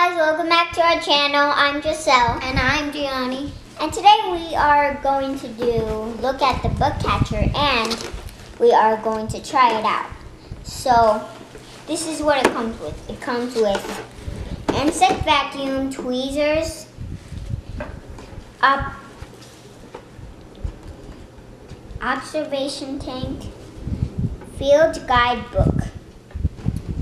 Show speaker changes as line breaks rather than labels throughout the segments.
guys, welcome back to our channel. I'm Giselle.
And I'm Gianni.
And today we are going to look at the bug catcher, and we are going to try it out. So this is what it comes with. It comes with insect vacuum, tweezers, observation tank, field guide book.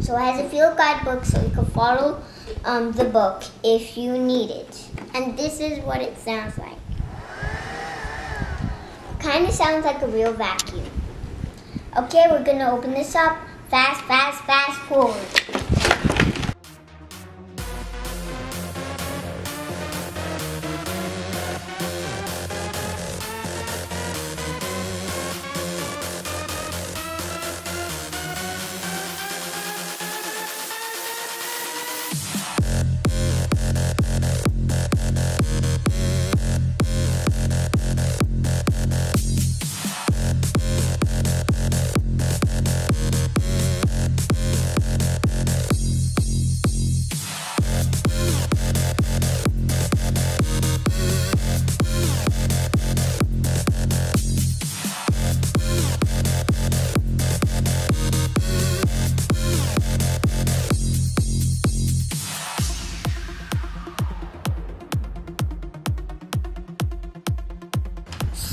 So it has a field guide book so you can follow the book if you need it.
And this is what it sounds like.
Kind of sounds like a real vacuum. Okay, we're going to open this up. Fast, fast, fast forward.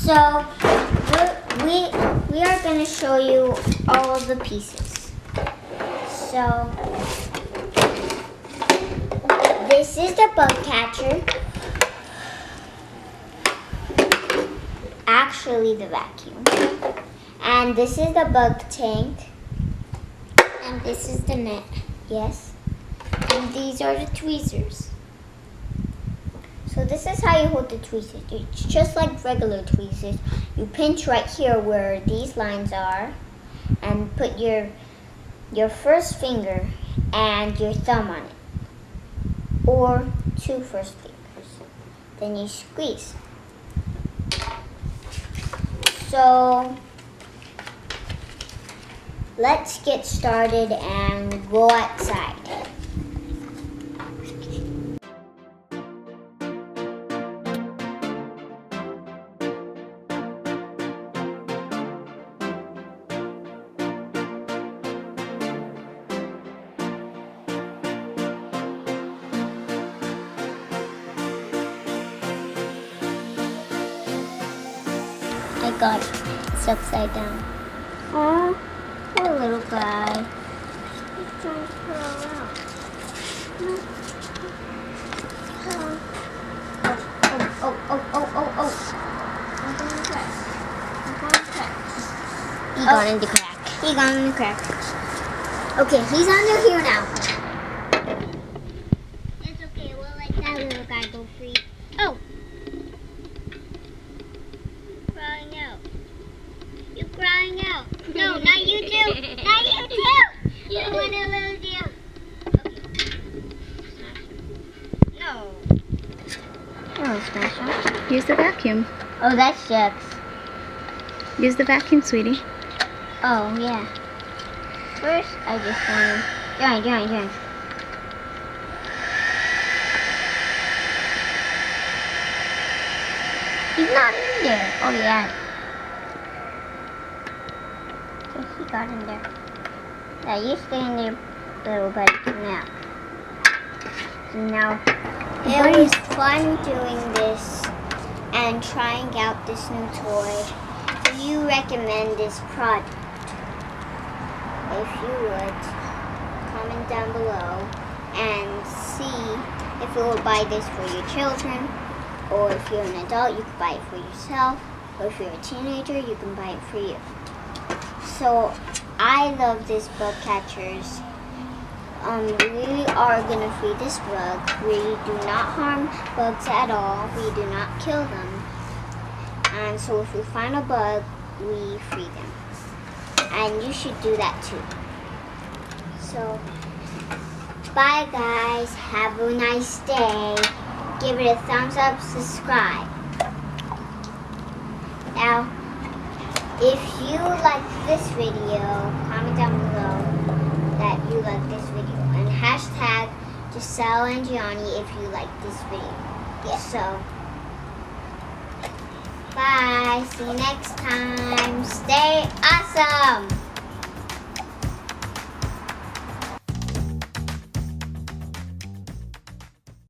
So we are going to show you all of the pieces. So this is the bug catcher. Actually the vacuum. And this is the bug tank.
And this is the net.
Yes. And these are the tweezers. So this is how you hold the tweezers. It's just like regular tweezers. You pinch right here where these lines are and put your first finger and your thumb on it. Or two first fingers. Then you squeeze. So let's get started and go outside.
I got it. It's upside down.
Oh, poor little guy.
He's trying to crawl out.
Oh.
I'm going to crack. I'm going to crack.
He got in the crack. He got in the crack. Okay, he's under here now.
It's okay. We'll let that little guy go free. Oh! Crying out. You're crying out. No, not you too. Not you too. I want to lose you. Okay. No.
Oh, Smash.
Use the vacuum.
Oh, that's Jax.
Use the vacuum, sweetie.
Oh, yeah. First, I just want to... Join. He's not in there. Oh, yeah. Okay, he got in there. Yeah, you stay in there, little buddy. Now, it was fun doing this and trying out this new toy. Do you recommend this product? If you would, comment down below and see if you will buy this for your children, or if you're an adult, you can buy it for yourself, or if you're a teenager, you can buy it for you. So, I love this bug catchers. We are going to free this bug. We do not harm bugs at all. We do not kill them. And so if we find a bug, we free them. And you should do that too. So, bye guys. Have a nice day. Give it a thumbs up, subscribe. Now, if you like this video, comment down below that you like this video. And hashtag Giselle and Gianni if you like this video.
Yeah.
So, bye. See you next time. Stay awesome.